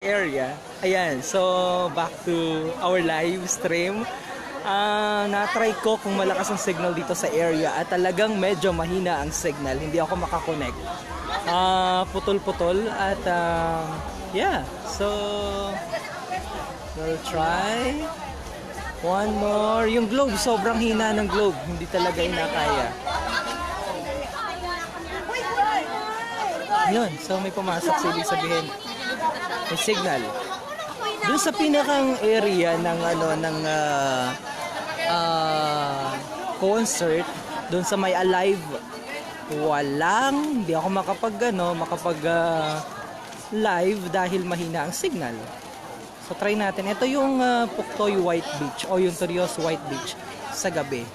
area. Ayan, so back to our live stream. Na-try ko kung malakas ang signal dito sa area at talagang medyo mahina ang signal. Hindi ako makakonect. Putol-putol at yeah. So we'll try one more. Yung globe, sobrang hina ng globe. Hindi talaga inakaya. Yun, so may pumasok, so ibig sabihin may signal. Doon sa pinakang area ng concert, doon sa may Alive, hindi ako makapag live dahil mahina ang signal. So try natin. Ito yung Puktoy White Beach o yung Torios White Beach sa gabi.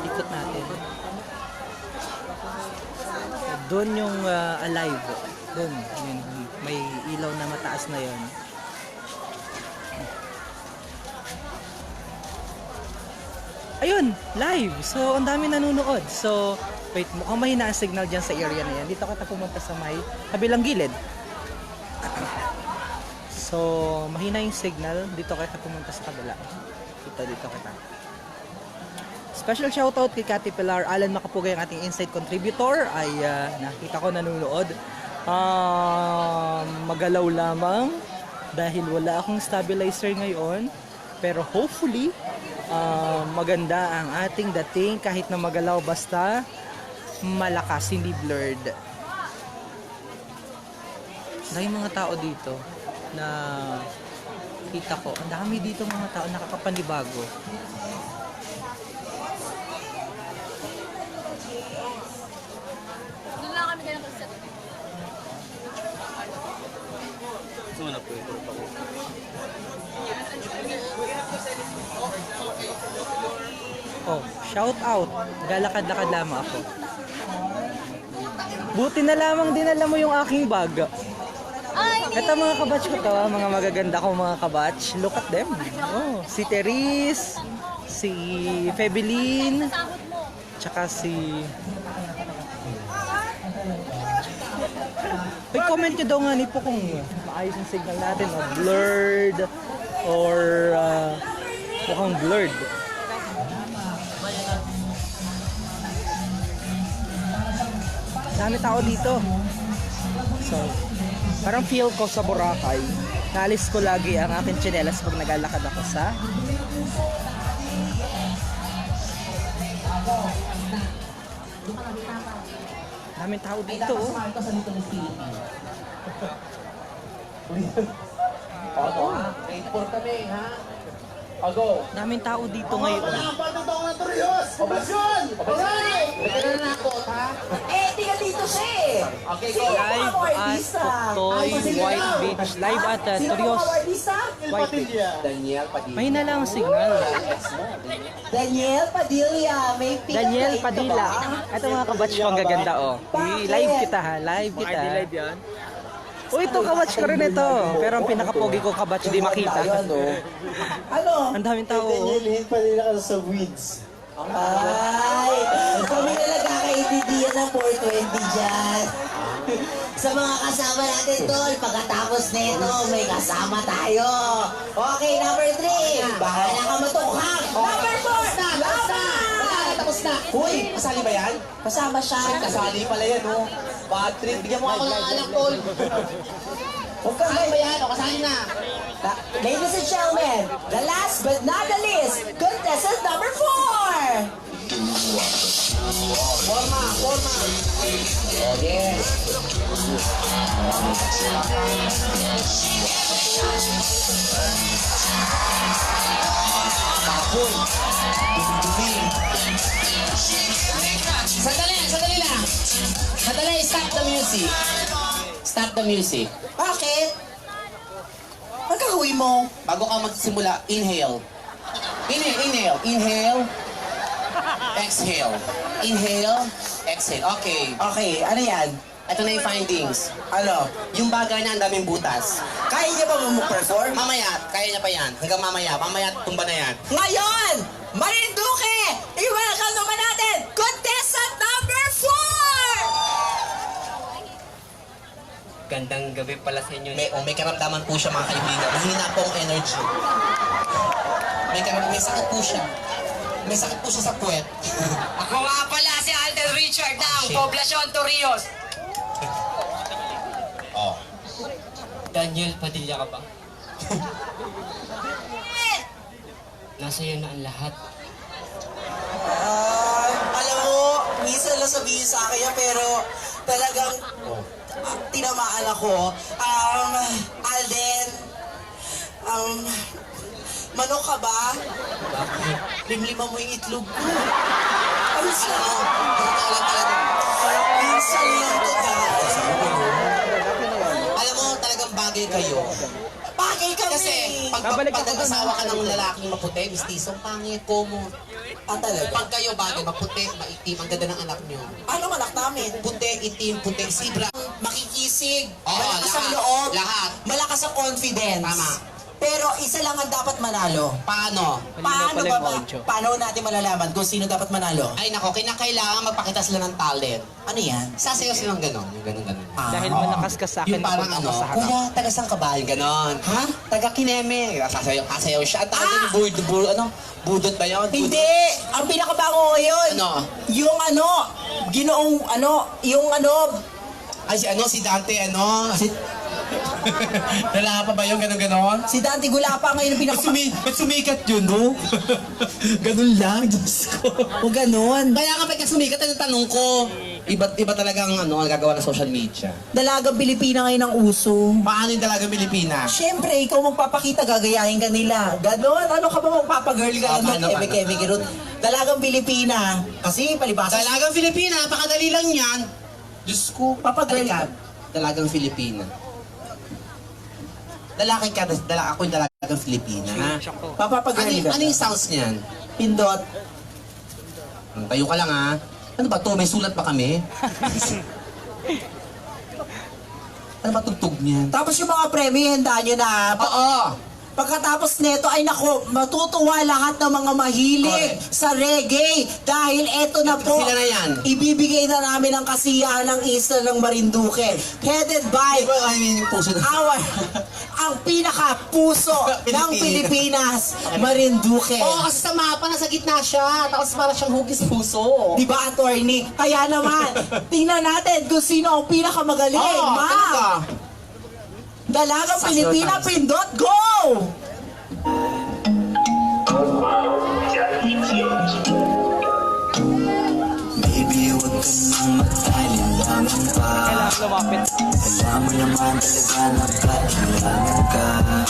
Ikot natin. Doon yung Alive. Doon. May ilaw na mataas na yon. Ayun, live. So, ang dami nanonood. So, wait, mukhang mahina ang signal dyan sa area na yan. Dito kita pumunta sa may kabilang gilid. So, mahina yung signal. Dito kita pumunta sa kabila. Dito kita. Special shoutout kay Cathy Pilar, Alan Makapugay, ang ating Insight contributor. Ay nakita ko nanonood. Magalaw lamang dahil wala akong stabilizer ngayon. Pero hopefully, maganda ang ating dating kahit na magalaw, basta malakas, hindi blurred. Dahil mga tao dito na kita ko, ang dami dito mga tao nakakapanibago. Doon lang kami ganun kasi. Sumuna po ito. Oh, shout out. Galakad-lakad lamang ako. Buti na lamang dinala mo yung aking bag. Ito mga kabatch ko to, mga magaganda ko mga kabatch. Look at them. Oh, si Teris, si Febelin, tsaka si... comment nyo daw nga nipo kung maayos ang signal natin o blurred or mukhang blurred. Dami tao dito. So, parang feel ko sa Boracay, naalis ko lagi ang aking tsinelas pag naglalakad ako sa daming tao dito. Daming tao dito ngayon. Tingnan dito siya eh. Live at Puktoy White Beach. Live at Torios White Beach. Daniel Padilla. Mahina lang ang signal. Daniel Padilla. May Daniel Padilla. Ito mga kabatch ko, ang gaganda oh. Live kita ha, live kita. Live yan? Oh, ito kabatch ko rin ito. Pero ang pinakapogi ko kabatch di makita. Ano? Ang daming tao oh. Daniel Padilla ka sa weeds. Ay, kami na nagkakaintindihan ng 420 dyan. Sa mga kasama natin doon, pagkatapos nito, may kasama tayo. Okay, number 3. Baka na ka matukhang. Number 4. Laban! Tapos na. Uy, kasali ba yan? Kasama siya. Kasali pala yan, oh. Bad trip. Bigyan mo ako ng anak, tol. Huwag ka Kasali ba yan? O, kasali na. Ladies and gentlemen, the last but not the least, contestant number 4. Forma. Yes. Kapon. Sandali lang. Sandali, stop the music. Stop the music. Bakit? Pagkahuwi mo. Bago ka magsimula, inhale. Inhale. Exhale. Inhale. Exhale. Okay. Okay, ano yan? Ito na yung findings. Ano? Yung bagay niya, ang daming butas. Kaya niya ba mag-perform? Mamaya, kaya niya pa yan. Hanggang mamaya. Mamaya, tumba na yan. Ngayon, Marinduque! Iwelcome Magandang gabi pala sa inyo. May karamdaman po siya mga kaibigan. Mahina po ang energy. May sakit po siya. May sakit po siya sa puwet. Ako nga pala si Alden Richard ng Poblacion Torrijos. Oh. Daniel, Padilla ka ba? Nasa iyo na ang lahat. Alam mo, minsan lang sabihin sa akin yan, pero talagang tinamaan ako. Alden, manok ka ba? Limlima mo yung itlog ko. Minsan lang to, guys. Alam mo, talagang bagay kayo. Bagay kami. Kasi Babalik pag ako dun, nag-asawa ka ng lalaking maputi, mistisong pangit ko mo. Talaga? Pag kayo bagay, maputi, maitim, ang ganda ng anak nyo. Anong anak namin? Puti, itim, puti, sibra. Makikisig. Oo, malakas ang lahat. loob. Lahat. Malakas ang confidence. Tama. Pero isa lang ang dapat manalo. Paano? Paano pala ba yung ba? audio. Paano natin malalaman kung sino dapat manalo? Ay nako, kinakailangan magpakita sila ng talent. Ano yan? Sasayaw silang ganon, yung ganon. Dahil malakas ka sa akin, Yung parang napunta ano, ako sa harap. kuya, taga saan ka ba? Yung ganon. Ha? Taga Kineme. Sasayaw siya. Ang tawag doon, budot ba yun? Hindi! Ang pinakabango ngayon! Ano? Yung Ay, si Dante, Wala pa ba yung ganon? si Dante Gulapa ngayon ang Ba't sumikat yun, no? Ganun lang, Diyos ko. O ganon. Kaya nga pagka sumikat, ang tanong ko, iba talagang gagawa ng social media. Dalagang Pilipina ngayon ang uso. Paano yung talagang Pilipina? Siyempre, ikaw magpapakita, gagayahin ka nila. Ganon, ano ka ba magpapagirl ka lang? Paano? Keme, kirot. Dalagang Pilipina. Kasi palibasa. Dalagang Filipina, napakadali lang yan. Diyos ko, Papagirl ka. Dalagang Filipina. Lalaki ka, ako yung dalagang Filipina. Papapagirl ka. Ano yung sounds niyan? Pindot. Tayo ka lang ha. Ano ba to? May sulat pa kami? Ano ba tugtog niyan? Tapos yung mga premyo, handa nyo na. Oo! Pagkatapos neto ay nako, matutuwa lahat ng mga mahilig Correct. sa reggae dahil eto na po, Sila na yan. ibibigay na namin ang kasiyahan ng Isla ng Marinduque. Headed by I mean, yung puso na. ang pinaka-puso ng Pilipinas, Marinduque. Oo, kasi sa mapa, nasa gitna siya. Tapos para siyang hugis puso. Di ba, attorney? Kaya naman, tingnan natin kung sino ang pinakamagaling. Oo, Ma! talaga. Dalagang Sa Pilipina, showtime. Pindot, go! Baby, huwag ka nang mag-alilangan pa. Kailangan lumapit. Alam mo naman talaga na kailangan ka. Ang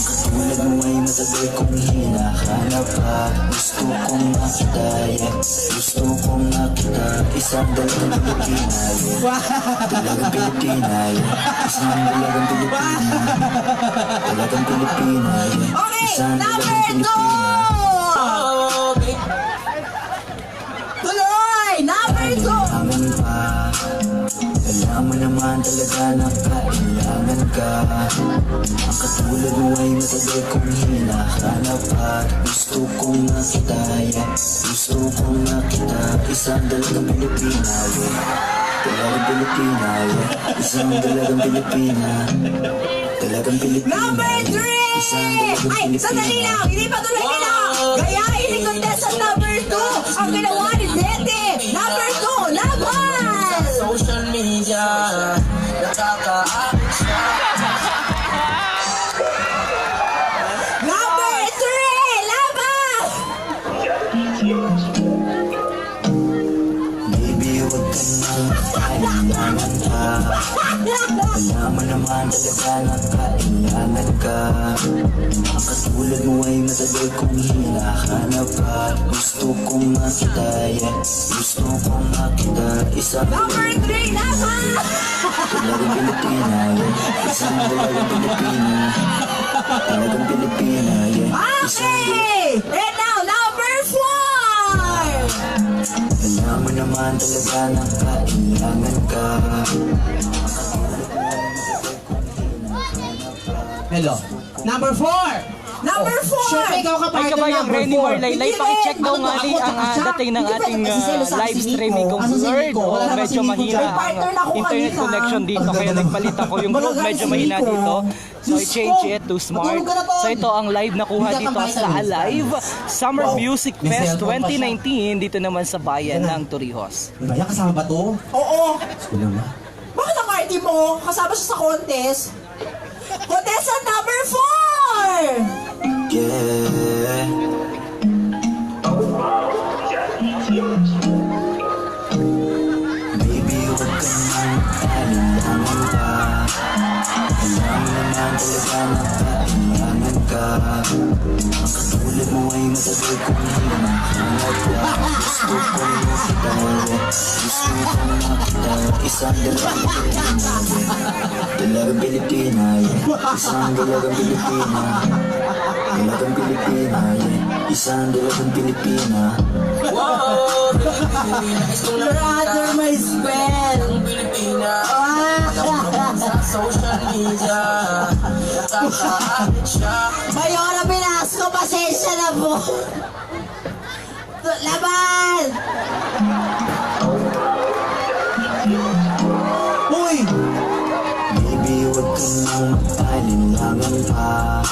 katulad mo ay matagal kong hinahanap pa. Gusto kong makita, yeah. Gusto kong makita. Isang dalagang Pilipina, yeah. Dalagang Pilipina, yeah. Isang dalagang Pilipina. Dalagang Pilipina, yeah. Okay, Isang number dalagang 2! Pilipina. Tuloy! Number 2! Kailangan pa. Alam mo naman talaga na kailangan ka. Ang katulad mo ay matagal kong hinahanap at gusto kong makita, yeah. Gusto kong makita. Isang dalagang Pilipina, yeah. Dalagang Pilipina, yeah. Isang dalagang Pilipina. Dalagang Pilipina. Number 3! Ay, sandali lang! Hindi pa tuloy nila! Gayahin ni contestant number 2 ang ginawa ni Dete! Number 2, laban! Social media, nakaka-aabot siya. Number 3, laban! Baby, huwag ka nang kailangan pa. Alam mo naman talaga na kailangan ka. Ang katulad mo ay matagal kong hinahanap at gusto kong makita, yeah. Gusto kong makita. Isang Number 3, laban! dalagang Pilipina, yeah. Isang dalagang Pilipina. Dalagang Pilipina, yeah. Okay! And now, number 4! Alam mo naman talaga na kailangan ka. Hello. Number 4. Number 4! Siyempre, ikaw ka Ay, partner kabayang number Renny 4. Marlaylay, Hindi pakicheck rin. daw Ano nga to, ni ako ang tsaka siya? dating ng Hindi ating pwede kasi sa live si streaming Nico. kung Ano si Lord. Nico? Wala naman Medyo si Nico mahina dyan. ang Partner na ako internet kanina. connection dito, Ang kaya ganda nagpalit ako yung group. Malaga Medyo si mahina Nico. dito. So, Diyos i-change ko. it to smart. Matulog ka na, Tol. So, ito ang live na kuha Hindi ka dito kampay sa sa Alive Summer Wow. Music May Fest cellphone pa siya. 2019 dito naman sa bayan ng Torrijos. Diba yan, kasama ba to? Oo. School na. Bakit ang arty mo? Kasama siya sa contest? Contestant number 4! Yeah. Baby, huwag ka nang alinlangan pa. Alam mo naman talaga na kailangan ka. Ang katulad mo ay matagal kong hinahanap ka. Gusto ko makita, gusto ko makita. Isang dalagang Pilipina, isang dalagang Pilipina. Dalagang Pilipina, isang dalagang Pilipina. Brother, my spell! Mayora Velasco, pasensya na po! Laban! Uy! Baby, huwag ka nang alinlangan pa.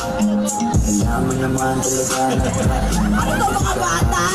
Alam mo naman talaga na Ano to mga bata?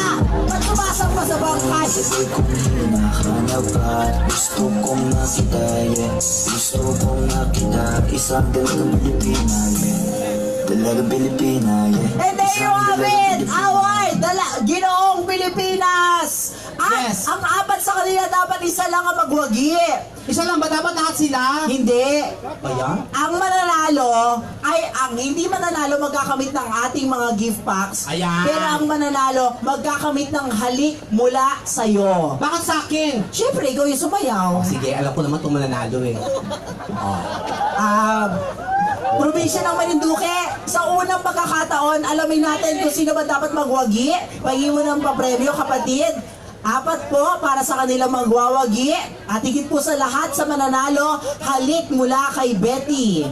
Ba't sumasang pa sa bangkay? Sabi kong hinahanap ka. Gusto kong makita, yeah. Gusto kong makita. Isang dalagang Pilipina, yeah. Dalagang Pilipina, yeah. And there you have it! Award! Ginoong Pilipinas! At Yes. ang apat sa kanila dapat isa lang ang magwagi. Isa lang ba dapat lahat sila? Hindi. Ba yan? Ang mananalo ay ang hindi mananalo magkakamit ng ating mga gift packs. Ayan. Pero ang mananalo magkakamit ng halik mula sa'yo. Bakit sa akin? Siyempre, ikaw yung sumayaw. Sige, alam ko naman itong mananalo eh. Probinsya ng Marinduque, sa unang pagkakataon, alamin natin kung sino ba dapat magwagi. Pagin mo ng papremyo, kapatid. Apat po para sa kanilang magwawagi. At higit po sa lahat sa mananalo, halik mula kay Betty.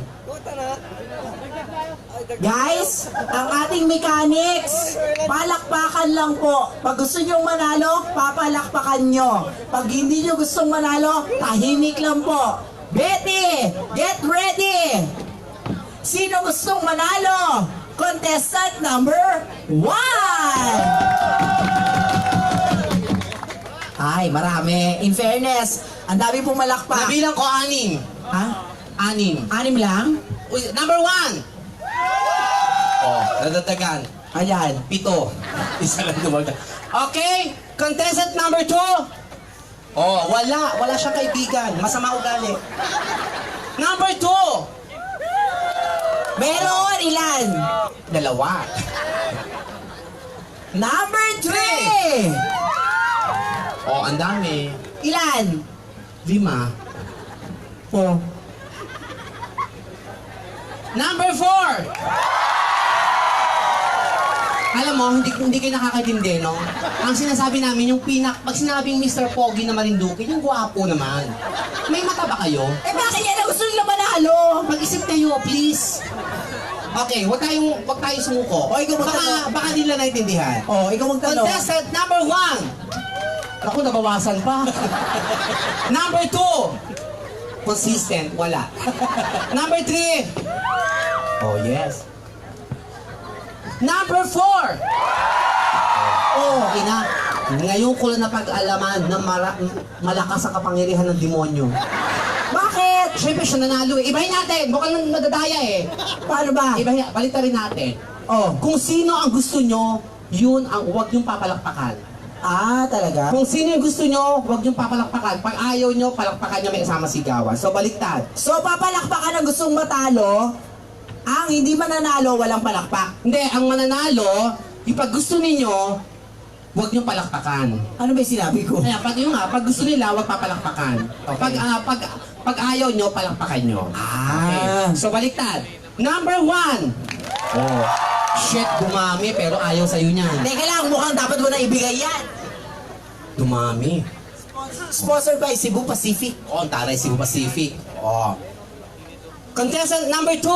Guys, ang ating mechanics, palakpakan lang po. Pag gusto nyong manalo, papalakpakan nyo. Pag hindi nyo gustong manalo, tahimik lang po. Betty, get ready! Sino gustong manalo? Contestant number 1! Ay, marami. In fairness, ang dami pong malakpak. Nabilang ko 6. Ha? 6. 6 lang? Uy, number 1! Oh, nadatagan. Ayan. 7. Isa lang dumagal. Okay, contestant number 2. Oh, wala siyang kaibigan. Masama ugali. Number 2. Meron ilan? 2. Number 3! Oh, ang dami. Ilan? 5. Oh. Number 4. Alam mo, hindi kayo nakakatindi, no? Ang sinasabi namin, pag sinabing Mr. Pogi na Marinduque, yung gwapo naman. May mata ba kayo? Eh bakit yan ang gusto nila manalo? Mag-isip kayo, please. Okay, wag tayong sumuko. O, ikaw magtanong. Baka nila naintindihan. Oh, ikaw magtanong. Contestant number 1. Ako, nabawasan pa. Number 2. Consistent, wala. Number 3. Oh, yes. Number 4. Oh, ina. Ngayon ko lang napag-alaman na malakas ang kapangyarihan ng demonyo. Bakit? Siyempre siya nanalo eh. Ibahin natin. Mukhang nadadaya eh. Paano ba? Ibahin, balitarin natin. Oh. Kung sino ang gusto nyo, yun ang huwag yung papalakpakan. Ah, talaga? Kung sino yung gusto nyo, huwag yung papalakpakan. Pag ayaw nyo, palakpakan nyo may kasama sigawan. So, baliktad. So, papalakpakan ang gustong matalo. Ang hindi mananalo, walang palakpak. Hindi, ang mananalo, yung pag gusto ninyo, huwag nyo palakpakan. Ano ba yung sinabi ko? Kaya pag gusto nila, huwag papalakpakan. Okay. Pag ayaw nyo, palakpakan nyo. Ah. Okay. So, baliktad. Number 1. Oh. Shit, dumami, pero ayaw sa'yo niyan. Teka lang, mukhang dapat mo na ibigay yan. Dumami. Sponsored by Cebu Pacific. Oh, ang taray Cebu Pacific. Oh. Contestant number 2.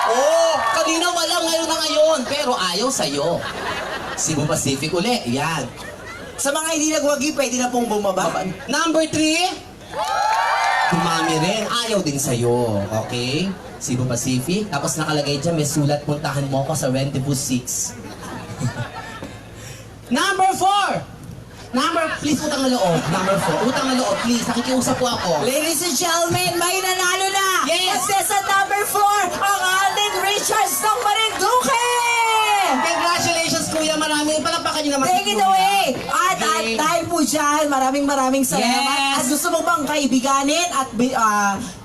Oh, kanina wala, ngayon na ngayon. Pero ayaw sa'yo. Cebu Pacific uli, yan. Sa mga hindi nagwagi, pwede na pong bumaba. Number 3, dumami rin. Ayaw din sa'yo. Okay? Cebu Pacific. Tapos nakalagay dyan, may sulat, puntahan mo ako sa Rendezvous 6. Number 4. Please, utang na loob. Number 4, utang na loob, please. Nakikiusap po ako. Ladies and gentlemen, may nanalo na! Yes! Kasi sa number 4, ang Alden Richards ng Marinduque! Congratulations, Kuya. Maraming palakpakan niyo naman. Take it away! At dahil po dyan, maraming salamat. Yes! At gusto mo bang kaibiganin at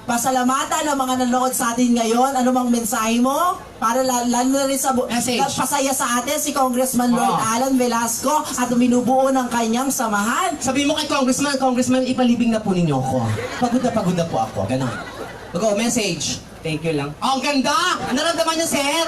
pasalamatan ng mga nanonood sa atin ngayon? Ano mang mensahe mo? Para lalo na rin sa Message. pasaya sa atin si Congressman Lord Oh. Alan Velasco at binubuo ng kanyang samahan. Sabi mo kay Congressman, ipalibing na po ninyo ako. Pagod na po ako. Ganon. Go, message. Thank you lang. Oh, ang ganda! Naramdaman niyo, sir?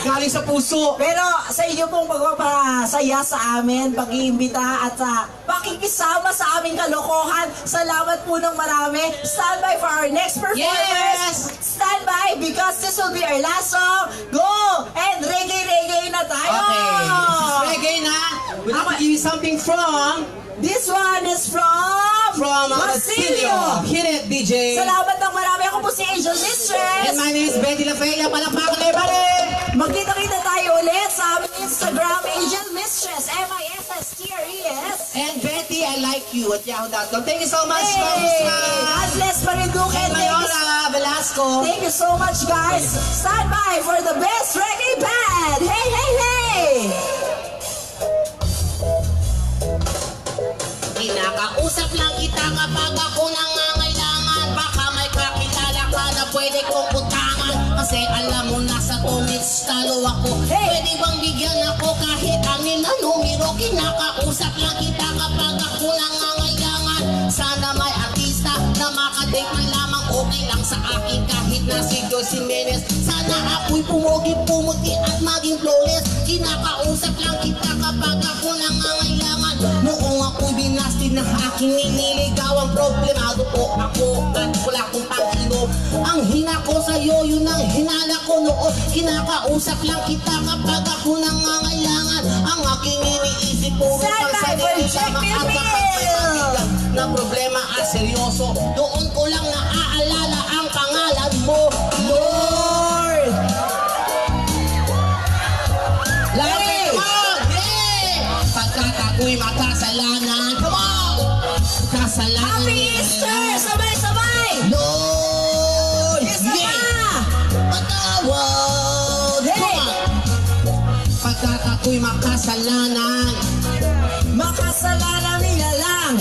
Galing sa puso. Pero sa inyo pong pagpapasaya sa amin, pag-iimbita at sa pakikisama sa aming kalokohan, salamat po ng marami. Stand by for our next performance. Yes! Stand by because this will be our last song. Go! And reggae na tayo! Okay. This is reggae na. We'd like to give you something from This one is from Basilio. Hit it, DJ. Salamat ng marami. Ako po si Angel Mistress. And my name is Betty Lafaya. Palakpakan na ibalik. Magkita-kita tayo ulit sa aming Instagram, Angel Mistress, MISSTRES. And Betty, I like you at yahoo.com. Thank you so much, Hey! Congressman. God bless Marinduque. And Mayora Velasco. Thank you so much, guys. Stand by for the best reggae band. Hey, hey, hey! Kinakausap lang kita kapag ako nangangailangan. Baka may kakilala ka na pwede kong utangan. Kasi alam mo nasa tumits talo ako. Pwede bang bigyan ako kahit anin na numero? Kinakausap lang kita kapag ako nangangailangan. Sana may artista na makadate man lamang. Okay lang sa akin kahit na si Joyce Jimenez. Sana ako'y pumuti at maging flawless. Kinakausap lang kita kapag ako nangangailangan. Noong ako'y binasted na aking niniligaw, ang problemado po ako at wala akong panghinom. Ang hina ko sa'yo, yun ang hinala ko noon. Kinakausap lang kita kapag ako nangangailangan. Ang aking iniisip po Stand by for Check Me Bill! na problema at seryoso. Doon ko lang naaalala ang pangalan mo, Lord! Lagi! Yeah! Pagkat ako'y makasalanan, come on! Kasalanan. Happy Easter! Sabay-sabay! Lord! Isa Yeah! pa! Patawad! Hey! Come on! Pagkat ako'y makasalanan, Makasalanan nila lang!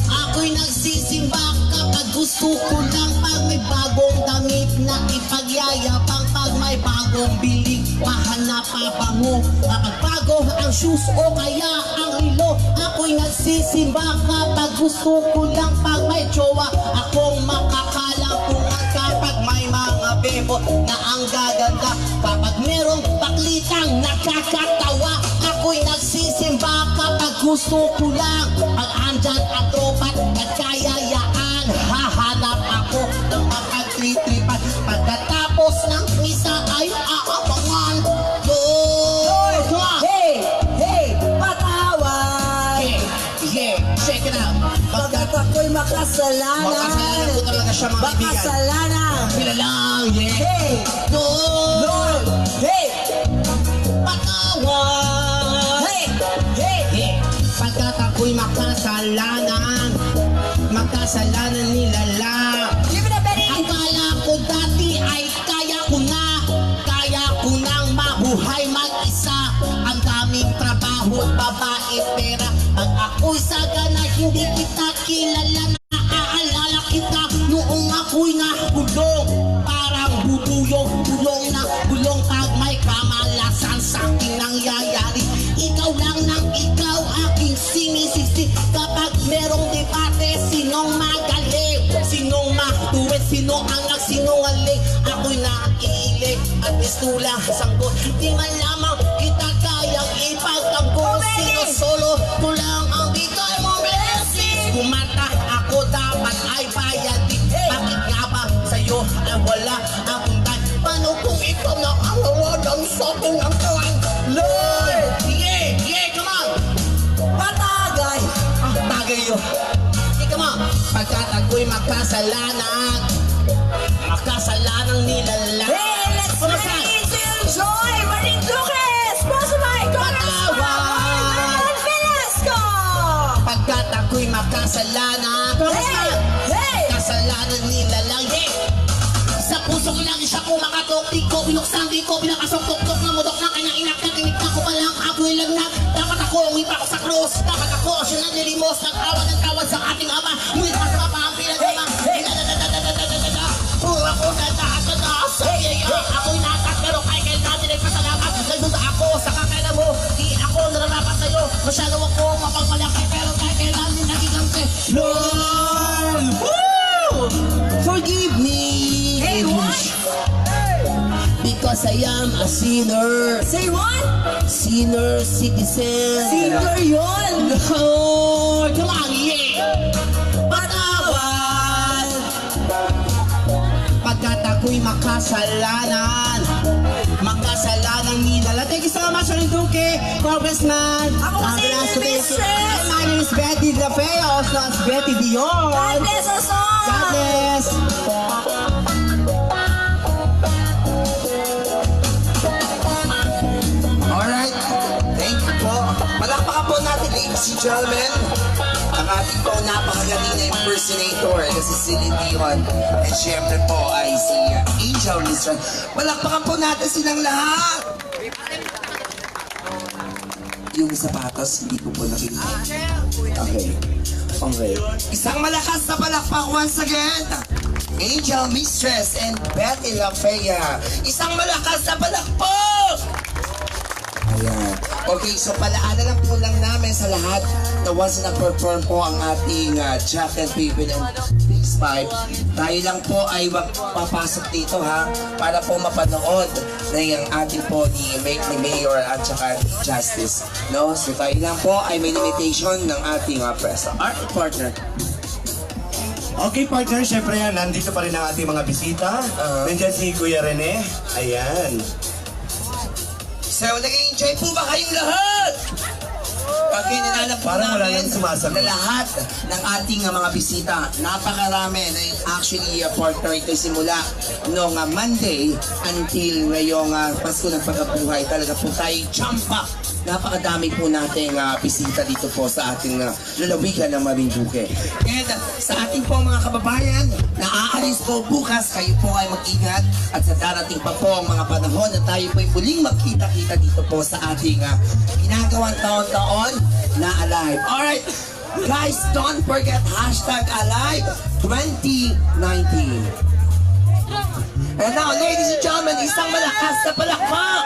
ako'y nagsisimba kapag gusto ko lang. Pag may bagong damit na ipagyayabang, pag may bagong bilig, mahanap pabango. Kapag bago ang shoes o kaya ang relo, ako'y nagsisimba kapag gusto ko lang. Pag may jowa, akong makakalampungan. Kapag may mga bebo na ang gaganda, kapag merong paklitang nakakatawa, ako'y nagsisimba kapag gusto ko lang. Pag andyan at tropat nagkayayaan, hahanap ako ng mapagtritripan. Pagkatapos ng misa ay aabangan. Lord! Come on! Hey! Hey! Patawad! Yeah, check it out. Pagkat ako'y makasalanan! Makasalanan po talaga siya, mga kaibigan. Makasalanan! Pila lang, yeah. Hey! Lord! Lord! Hey! Patawad! Hey! Hey! Yeah. Pagkat ako'y makasalanan nila lang. Give it up, Betty! Akala ko dati ay kaya ko nang mabuhay mag-isa. Ang daming trabaho at babae pera. Pag ako'y sagana, hindi kita kilala. Naaalala kita noong ako'y nahulong. Parang bulong na bulong pag may kamalasan sa aking nangyayari. Ikaw lang nang ikaw aking sinisisi. Kapag merong debate, sinong magaling? Sinong matuwid? Sino ang nagsinungaling? Ako'y naiilig at mistula sanggol. Di man lamang kita kayang ipagtanggol. Solo ko lang ang bigay mong blessing. Kumanta ako dapat ay bayad din. Bakit nga ba sa'yo ay wala akong time? Paano kung ang tawang Lord. Yeah, yeah, come on. Patagay! Tagay yun. Okay, come on. Pagkat ako'y makasalanan, makasalanang nilalang. Hey, let's raise and enjoy Marinduque! Sponsored by Congressman Velasco! Pagkat ako'y makasalanan, Hey! kasalanan nilalang. Yeah. Sa pusong lagi siya kumakatok, di ko binuksan, di ko binakasok-tok-tok na mudok ng kanyang inak, nakinig na ko palang ako'y lagnat. Dapat ako, uwi pa ako sa krus, dapat ako, siya nanilimos, nag-awad sa ating ama, ngunit masama pa ang pinagama. Puro ako na nakataas, ako'y nakat, pero kay natin ay pasalamat. Nagduda ako sa kakailan mo, di ako nararapat sa'yo, masyado ako mapagmalaki, pero kay natin nagigante. Lord, woo! Forgive me. Hey, what? Because I am a sinner. Say what? Sinner citizen. Singer yun! Lord, come on, yeah. Patawad. Pagkat ako'y makasalanan, makasalanang nilala. Thank you so much, Marinduque, Congressman. Ako kasi Velasco. yung mistress. My name is Betty De Feo, not Betty Dion. God bless us all! God bless. Alright, thank you po. Palakpakan po natin, ladies and gentlemen, ang ating po napakagaling na impersonator na si Celine Dion. At syempre po ay si Angel Listran. Palakpakan po natin silang lahat. Yung sapatos, hindi ko po nakikinig. Okay. Okay. Isang malakas na palakpak once again. Angel Mistress and Betty Lafaya. Isang malakas na palakpak! Ayan. Okay, so palaala lang po lang namin sa lahat na once na perform po ang ating Jack and Pipin and Biggs Pipe, tayo lang po ay papasok dito ha, para po mapanood na yung ating po ni Mayor at saka Justice. No? So tayo lang po ay may limitation ng ating press. Alright, partner. Okay, partner, syempre yan, nandito pa rin ang ating mga bisita. Nandiyan si Kuya Rene. Ayan. So, nag-enjoy po ba kayong lahat? Okay, nalalam po Parang wala namin nang sumasagot. na lahat ng ating mga bisita, napakarami na actually partner ito simula noong Monday until ngayong Pasko ng Pagkabuhay. Talaga po tayo champa. Napakadami po nating bisita dito po sa ating lalawigan ng Marinduque. And sa ating po mga kababayan, na aalis po bukas, kayo po ay mag-ingat at sa darating pa po ang mga panahon na tayo po ay muling magkita-kita dito po sa ating ginagawang taon-taon na Alive. Alright, guys, don't forget #Alive2019. And now, ladies and gentlemen, isang malakas na palakpak!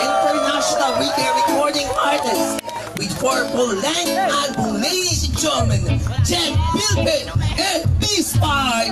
International weekend recording artist with 4 full-length album, ladies and gentlemen, Jack Bilbin and B-Spy.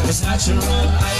It's natural, I